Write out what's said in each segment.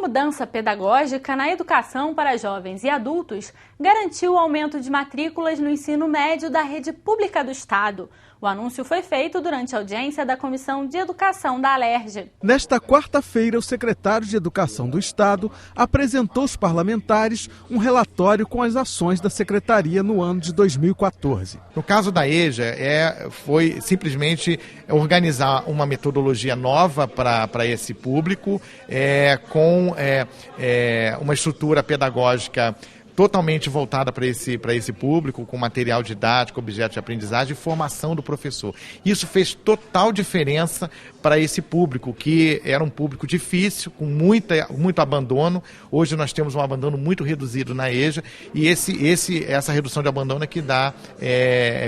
mudança pedagógica na educação para jovens e adultos garantiu o aumento de matrículas no ensino médio da rede pública do Estado. O anúncio foi feito durante a audiência da Comissão de Educação da Alerj. Nesta quarta-feira, o secretário de Educação do Estado apresentou aos parlamentares um relatório com as ações da secretaria no ano de 2014. No caso da EJA, foi simplesmente organizar uma metodologia nova para esse público, com uma estrutura pedagógica totalmente voltada para esse público, com material didático, objeto de aprendizagem e formação do professor. Isso fez total diferença para esse público, que era um público difícil, com muito abandono. Hoje nós temos um abandono muito reduzido na EJA e essa redução de abandono é que dá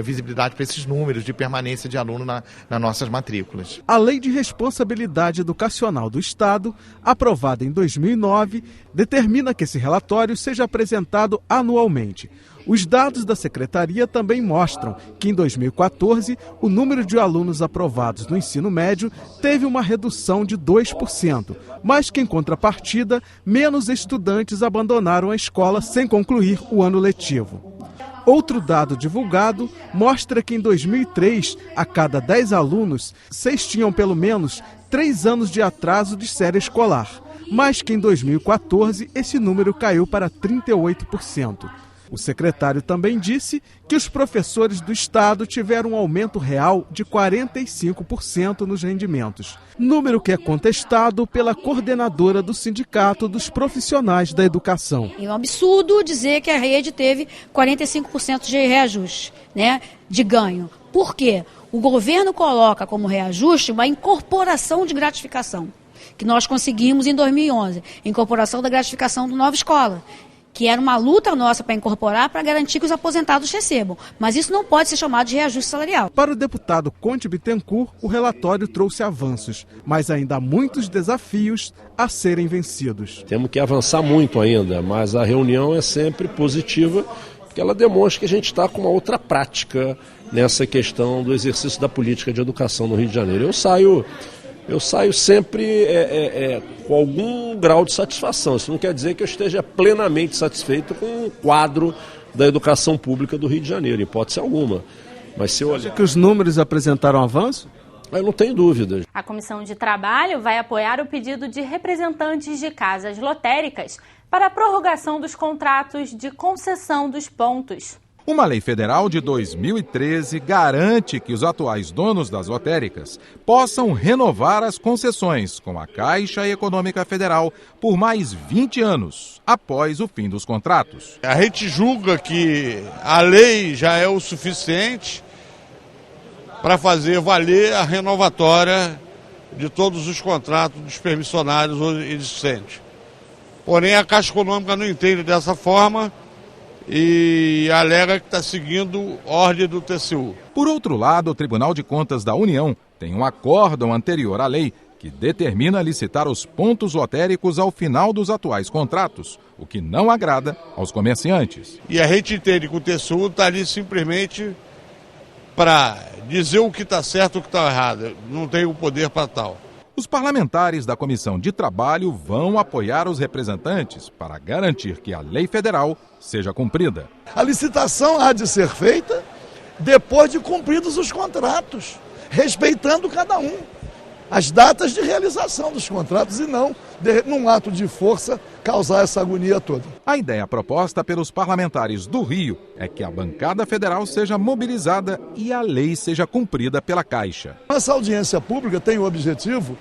visibilidade para esses números de permanência de aluno nas nossas matrículas. A Lei de Responsabilidade Educacional do Estado, aprovada em 2009, determina que esse relatório seja apresentado anualmente. Os dados da secretaria também mostram que em 2014 o número de alunos aprovados no ensino médio teve uma redução de 2%, mas que em contrapartida menos estudantes abandonaram a escola sem concluir o ano letivo. Outro dado divulgado mostra que em 2003, a cada 10 alunos, 6 tinham pelo menos 3 anos de atraso de série escolar, mas que em 2014 esse número caiu para 38%. O secretário também disse que os professores do Estado tiveram um aumento real de 45% nos rendimentos, número que é contestado pela coordenadora do Sindicato dos Profissionais da Educação. É um absurdo dizer que a rede teve 45% de reajuste, de ganho. Por quê? O governo coloca como reajuste uma incorporação de gratificação, que nós conseguimos em 2011, incorporação da gratificação do Nova Escola, que era uma luta nossa para incorporar, para garantir que os aposentados recebam. Mas isso não pode ser chamado de reajuste salarial. Para o deputado Conte Bittencourt, o relatório trouxe avanços, mas ainda há muitos desafios a serem vencidos. Temos que avançar muito ainda, mas a reunião é sempre positiva, porque ela demonstra que a gente está com uma outra prática nessa questão do exercício da política de educação no Rio de Janeiro. Eu saio sempre com algum grau de satisfação. Isso não quer dizer que eu esteja plenamente satisfeito com o quadro da educação pública do Rio de Janeiro, hipótese alguma. Mas se eu olhar... Acha que os números apresentaram avanço? Eu não tenho dúvidas. A Comissão de Trabalho vai apoiar o pedido de representantes de casas lotéricas para a prorrogação dos contratos de concessão dos pontos. Uma lei federal de 2013 garante que os atuais donos das lotéricas possam renovar as concessões com a Caixa Econômica Federal por mais 20 anos, após o fim dos contratos. A gente julga que a lei já é o suficiente para fazer valer a renovatória de todos os contratos dos permissionários existentes. Porém, a Caixa Econômica não entende dessa forma e alega que está seguindo ordem do TCU. Por outro lado, o Tribunal de Contas da União tem um acórdão anterior à lei que determina licitar os pontos lotéricos ao final dos atuais contratos, o que não agrada aos comerciantes. E a gente entende que o TCU está ali simplesmente para dizer o que está certo e o que está errado. Não tem o poder para tal. Os parlamentares da Comissão de Trabalho vão apoiar os representantes para garantir que a lei federal seja cumprida. A licitação há de ser feita depois de cumpridos os contratos, respeitando cada um as datas de realização dos contratos e não, num ato de força, causar essa agonia toda. A ideia proposta pelos parlamentares do Rio é que a bancada federal seja mobilizada e a lei seja cumprida pela Caixa. Essa audiência pública tem o objetivo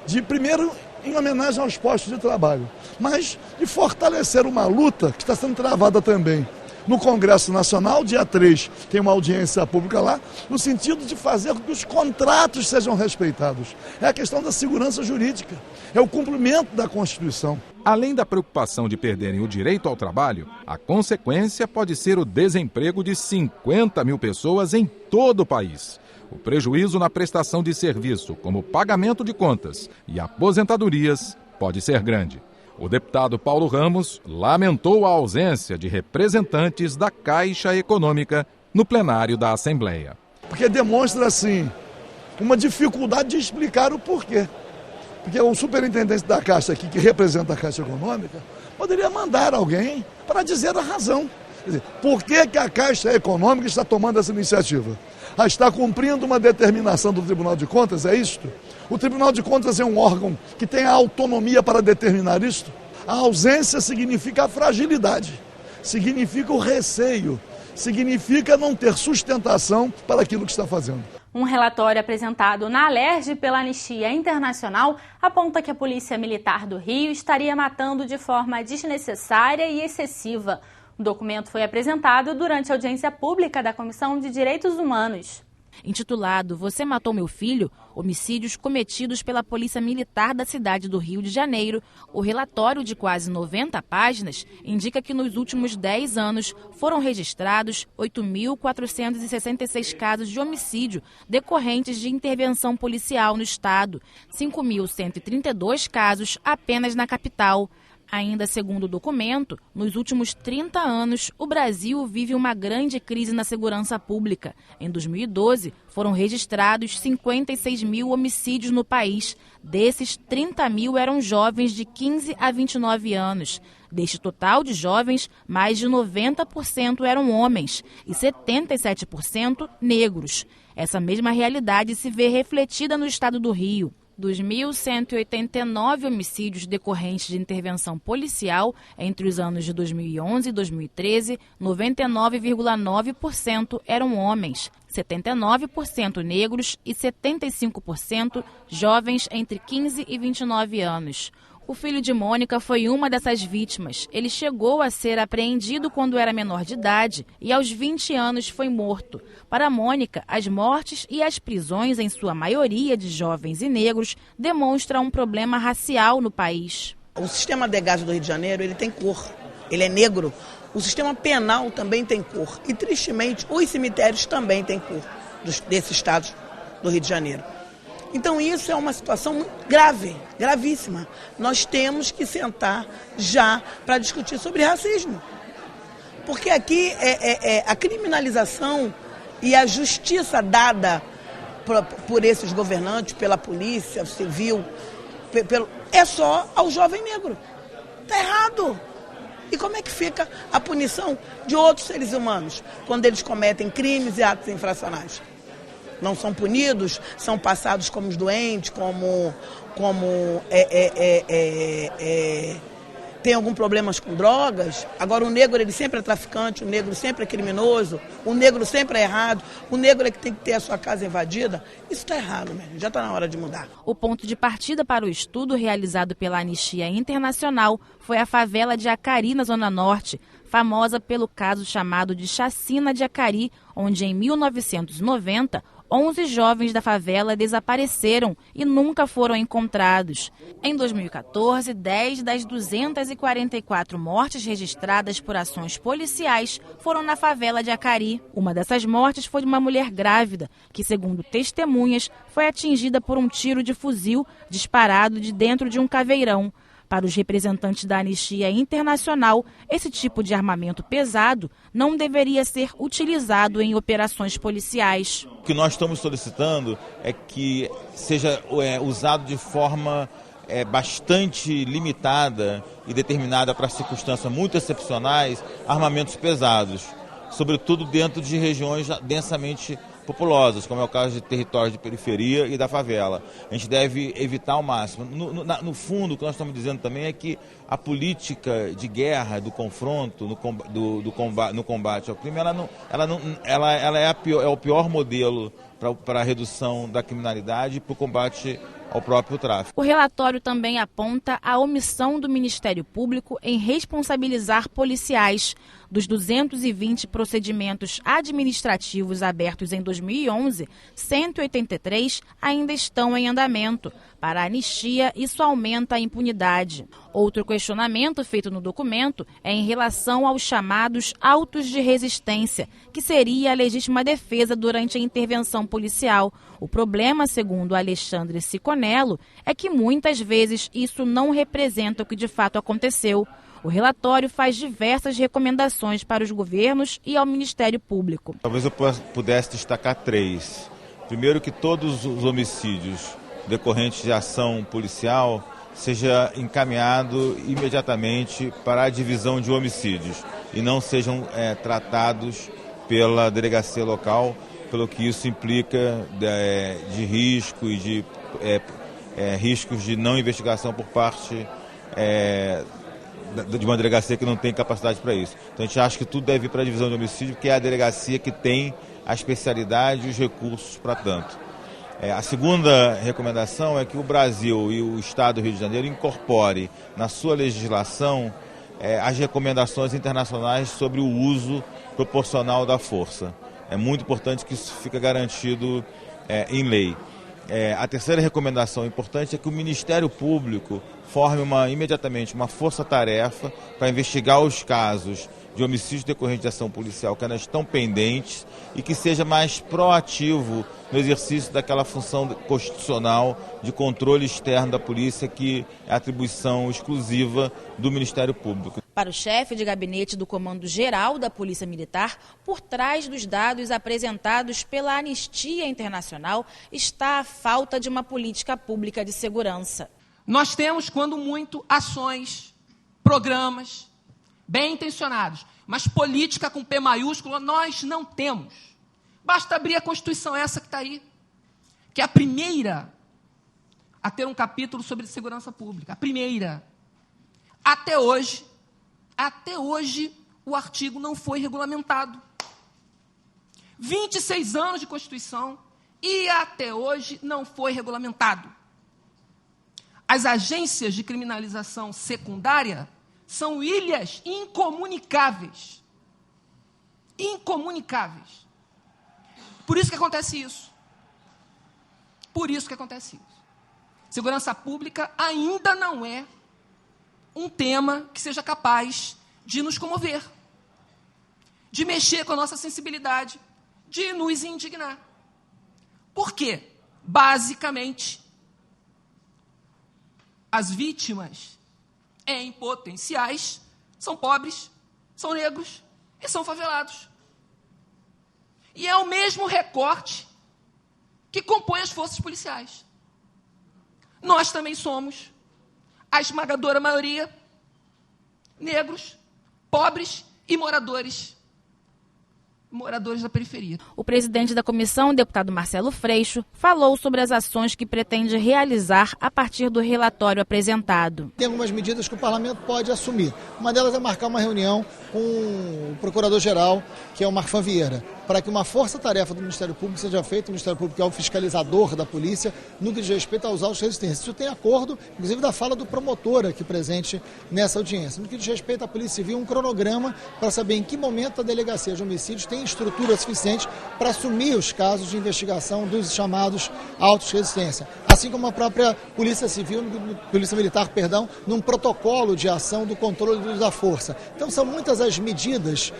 de, primeiro, em homenagem aos postos de trabalho, mas de fortalecer uma luta que está sendo travada também no Congresso Nacional. Dia 3 tem uma audiência pública lá, no sentido de fazer com que os contratos sejam respeitados. É a questão da segurança jurídica, é o cumprimento da Constituição. Além da preocupação de perderem o direito ao trabalho, a consequência pode ser o desemprego de 50 mil pessoas em todo o país. O prejuízo na prestação de serviço, como pagamento de contas e aposentadorias, pode ser grande. O deputado Paulo Ramos lamentou a ausência de representantes da Caixa Econômica no plenário da Assembleia. Porque demonstra, assim, uma dificuldade de explicar o porquê. Porque o superintendente da Caixa aqui, que representa a Caixa Econômica, poderia mandar alguém para dizer a razão. Quer dizer, por que a Caixa Econômica está tomando essa iniciativa? Está cumprindo uma determinação do Tribunal de Contas, é isto? O Tribunal de Contas é um órgão que tem a autonomia para determinar isto? A ausência significa a fragilidade, significa o receio, significa não ter sustentação para aquilo que está fazendo. Um relatório apresentado na Alerj pela Anistia Internacional aponta que a Polícia Militar do Rio estaria matando de forma desnecessária e excessiva. O documento foi apresentado durante a audiência pública da Comissão de Direitos Humanos. Intitulado "Você matou meu filho? Homicídios cometidos pela Polícia Militar da cidade do Rio de Janeiro", o relatório de quase 90 páginas indica que nos últimos 10 anos foram registrados 8.466 casos de homicídio decorrentes de intervenção policial no estado, 5.132 casos apenas na capital. Ainda segundo o documento, nos últimos 30 anos, o Brasil vive uma grande crise na segurança pública. Em 2012, foram registrados 56 mil homicídios no país. Desses, 30 mil eram jovens de 15 a 29 anos. Deste total de jovens, mais de 90% eram homens e 77% negros. Essa mesma realidade se vê refletida no estado do Rio. Dos 1.189 homicídios decorrentes de intervenção policial entre os anos de 2011 e 2013, 99,9% eram homens, 79% negros e 75% jovens entre 15 e 29 anos. O filho de Mônica foi uma dessas vítimas. Ele chegou a ser apreendido quando era menor de idade e aos 20 anos foi morto. Para Mônica, as mortes e as prisões, em sua maioria de jovens e negros, demonstram um problema racial no país. O sistema DEGAS do Rio de Janeiro, ele tem cor, ele é negro. O sistema penal também tem cor. E, tristemente, os cemitérios também têm cor desse estado do Rio de Janeiro. Então isso é uma situação muito grave, gravíssima. Nós temos que sentar já para discutir sobre racismo. Porque aqui a criminalização e a justiça dada por esses governantes, pela polícia civil, é só ao jovem negro. Está errado. E como é que fica a punição de outros seres humanos quando eles cometem crimes e atos infracionais? Não são punidos, são passados como doentes, tem algum problemas com drogas. Agora o negro ele sempre é traficante, o negro sempre é criminoso, o negro sempre é errado, o negro é que tem que ter a sua casa invadida. Isso está errado mesmo, já está na hora de mudar. O ponto de partida para o estudo realizado pela Anistia Internacional foi a favela de Acari, na Zona Norte, famosa pelo caso chamado de Chacina de Acari, onde em 1990, 11 jovens da favela desapareceram e nunca foram encontrados. Em 2014, 10 das 244 mortes registradas por ações policiais foram na favela de Acari. Uma dessas mortes foi de uma mulher grávida, que, segundo testemunhas, foi atingida por um tiro de fuzil disparado de dentro de um caveirão. Para os representantes da Anistia Internacional, esse tipo de armamento pesado não deveria ser utilizado em operações policiais. O que nós estamos solicitando é que seja usado de forma bastante limitada e determinada para circunstâncias muito excepcionais, armamentos pesados, sobretudo dentro de regiões densamente populosas, como é o caso de territórios de periferia e da favela. A gente deve evitar ao máximo. No fundo, o que nós estamos dizendo também é que a política de guerra, do confronto, no combate ao crime, ela é o pior modelo para a redução da criminalidade e para o combate ao próprio tráfico. O relatório também aponta a omissão do Ministério Público em responsabilizar policiais. Dos 220 procedimentos administrativos abertos em 2011, 183 ainda estão em andamento. Para a Anistia, isso aumenta a impunidade. Outro questionamento feito no documento é em relação aos chamados autos de resistência, que seria a legítima defesa durante a intervenção policial. O problema, segundo Alexandre Siconello, é que muitas vezes isso não representa o que de fato aconteceu. O relatório faz diversas recomendações para os governos e ao Ministério Público. Talvez eu pudesse destacar 3. Primeiro, que todos os homicídios decorrentes de ação policial seja encaminhado imediatamente para a divisão de homicídios e não sejam tratados pela delegacia local, pelo que isso implica de risco e de riscos de não investigação por parte de uma delegacia que não tem capacidade para isso. Então a gente acha que tudo deve ir para a divisão de homicídio, porque é a delegacia que tem a especialidade e os recursos para tanto. A segunda recomendação é que o Brasil e o Estado do Rio de Janeiro incorpore na sua legislação as recomendações internacionais sobre o uso proporcional da força. É muito importante que isso fique garantido em lei. A terceira recomendação importante é que o Ministério Público forme imediatamente uma força-tarefa para investigar os casos de homicídio decorrente de ação policial que ainda estão pendentes e que seja mais proativo no exercício daquela função constitucional de controle externo da polícia, que é atribuição exclusiva do Ministério Público. Para o chefe de gabinete do Comando Geral da Polícia Militar, por trás dos dados apresentados pela Anistia Internacional está a falta de uma política pública de segurança. Nós temos, quando muito, ações, programas bem intencionados, mas política com P maiúsculo nós não temos. Basta abrir a Constituição, essa que está aí, que é a primeira a ter um capítulo sobre segurança pública. A primeira. Até hoje, o artigo não foi regulamentado. 26 anos de Constituição e até hoje não foi regulamentado. As agências de criminalização secundária são ilhas incomunicáveis. Incomunicáveis. Por isso que acontece isso. Segurança pública ainda não é um tema que seja capaz de nos comover, de mexer com a nossa sensibilidade, de nos indignar. Por quê? Basicamente, as vítimas em potenciais são pobres, são negros e são favelados. E é o mesmo recorte que compõe as forças policiais. Nós também somos, a esmagadora maioria, negros, pobres e moradores da periferia. O presidente da comissão, deputado Marcelo Freixo, falou sobre as ações que pretende realizar a partir do relatório apresentado. Tem algumas medidas que o parlamento pode assumir. Uma delas é marcar uma reunião com o procurador-geral, que é o Marfan Vieira, para que uma força-tarefa do Ministério Público seja feita. O Ministério Público é o fiscalizador da polícia no que diz respeito aos autos de resistência. Isso tem acordo, inclusive, da fala do promotor aqui presente nessa audiência. No que diz respeito à Polícia Civil, um cronograma para saber em que momento a delegacia de homicídios tem estrutura suficiente para assumir os casos de investigação dos chamados autos de resistência. Assim como a própria Polícia Civil, Polícia Militar, num protocolo de ação do controle do uso da força. Então são muitas as medidas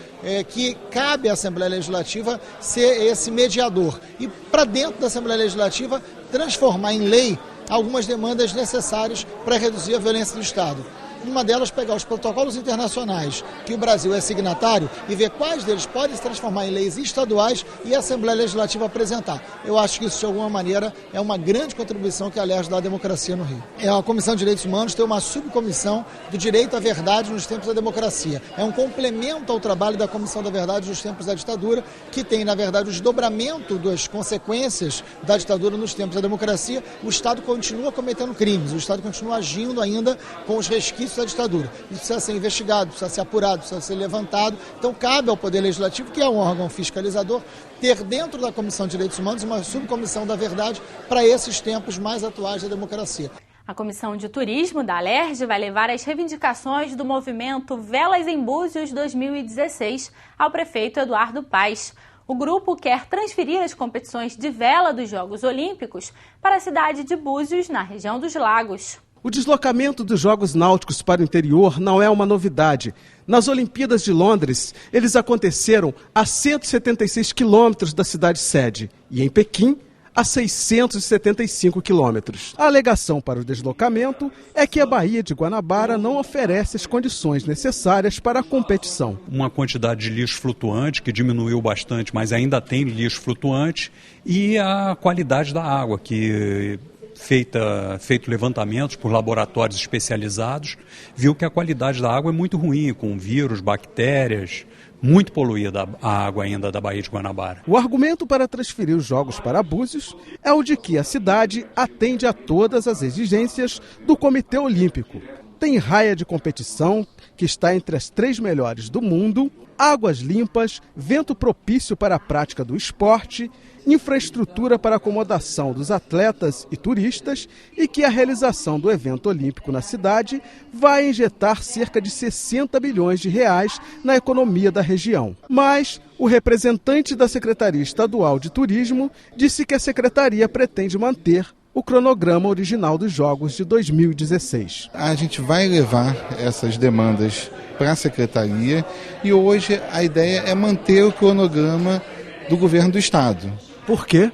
que cabe à Assembleia Legislativa ser esse mediador. E para dentro da Assembleia Legislativa transformar em lei algumas demandas necessárias para reduzir a violência do Estado. Uma delas, pegar os protocolos internacionais que o Brasil é signatário e ver quais deles podem se transformar em leis estaduais e a Assembleia Legislativa apresentar. Eu acho que isso, de alguma maneira, é uma grande contribuição que, aliás, dá à democracia no Rio. A Comissão de Direitos Humanos tem uma subcomissão do direito à verdade nos tempos da democracia. É um complemento ao trabalho da Comissão da Verdade nos tempos da ditadura, que tem, na verdade, o desdobramento das consequências da ditadura nos tempos da democracia. O Estado continua cometendo crimes, o Estado continua agindo ainda com os resquícios da ditadura. Isso precisa ser investigado, precisa ser apurado, precisa ser levantado. Então cabe ao Poder Legislativo, que é um órgão fiscalizador, ter dentro da Comissão de Direitos Humanos uma subcomissão da verdade para esses tempos mais atuais da democracia. A Comissão de Turismo da Alerj vai levar as reivindicações do movimento Velas em Búzios 2016 ao prefeito Eduardo Paes. O grupo quer transferir as competições de vela dos Jogos Olímpicos para a cidade de Búzios, na região dos Lagos. O deslocamento dos Jogos Náuticos para o interior não é uma novidade. Nas Olimpíadas de Londres, eles aconteceram a 176 quilômetros da cidade-sede e em Pequim, a 675 quilômetros. A alegação para o deslocamento é que a Baía de Guanabara não oferece as condições necessárias para a competição. Uma quantidade de lixo flutuante que diminuiu bastante, mas ainda tem lixo flutuante, e a qualidade da água, que feito levantamentos por laboratórios especializados, viu que a qualidade da água é muito ruim, com vírus, bactérias, muito poluída a água ainda da Baía de Guanabara. O argumento para transferir os jogos para Búzios é o de que a cidade atende a todas as exigências do Comitê Olímpico. Tem raia de competição, que está entre as 3 melhores do mundo, águas limpas, vento propício para a prática do esporte, infraestrutura para acomodação dos atletas e turistas e que a realização do evento olímpico na cidade vai injetar cerca de 60 bilhões de reais na economia da região. Mas o representante da Secretaria Estadual de Turismo disse que a secretaria pretende manter o cronograma original dos Jogos de 2016. A gente vai levar essas demandas para a Secretaria e hoje a ideia é manter o cronograma do governo do Estado. Por quê?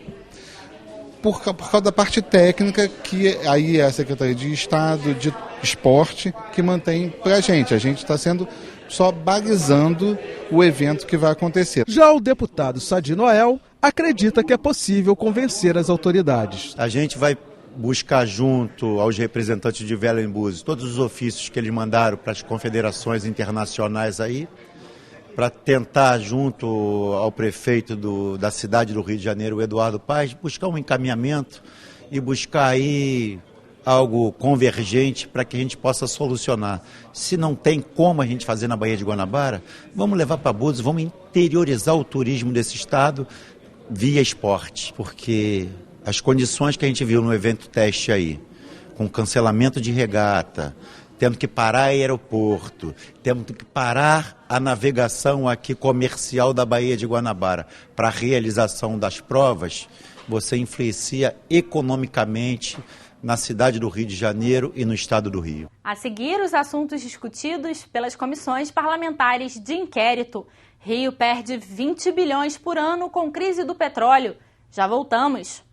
Por causa da parte técnica, que aí é a Secretaria de Estado, de Esporte, que mantém para a gente. A gente está sendo só balizando o evento que vai acontecer. Já o deputado Sadi Noel acredita que é possível convencer as autoridades. A gente vai buscar junto aos representantes de Vela em Búzios todos os ofícios que eles mandaram para as confederações internacionais aí, para tentar, junto ao prefeito da cidade do Rio de Janeiro, o Eduardo Paes, buscar um encaminhamento e buscar aí algo convergente para que a gente possa solucionar. Se não tem como a gente fazer na Baía de Guanabara, vamos levar para Búzios, vamos interiorizar o turismo desse estado via esporte, porque as condições que a gente viu no evento teste aí, com cancelamento de regata, tendo que parar aeroporto, tendo que parar a navegação aqui comercial da Baía de Guanabara para a realização das provas, você influencia economicamente na cidade do Rio de Janeiro e no estado do Rio. A seguir, os assuntos discutidos pelas comissões parlamentares de inquérito. Rio perde 20 bilhões por ano com crise do petróleo. Já voltamos.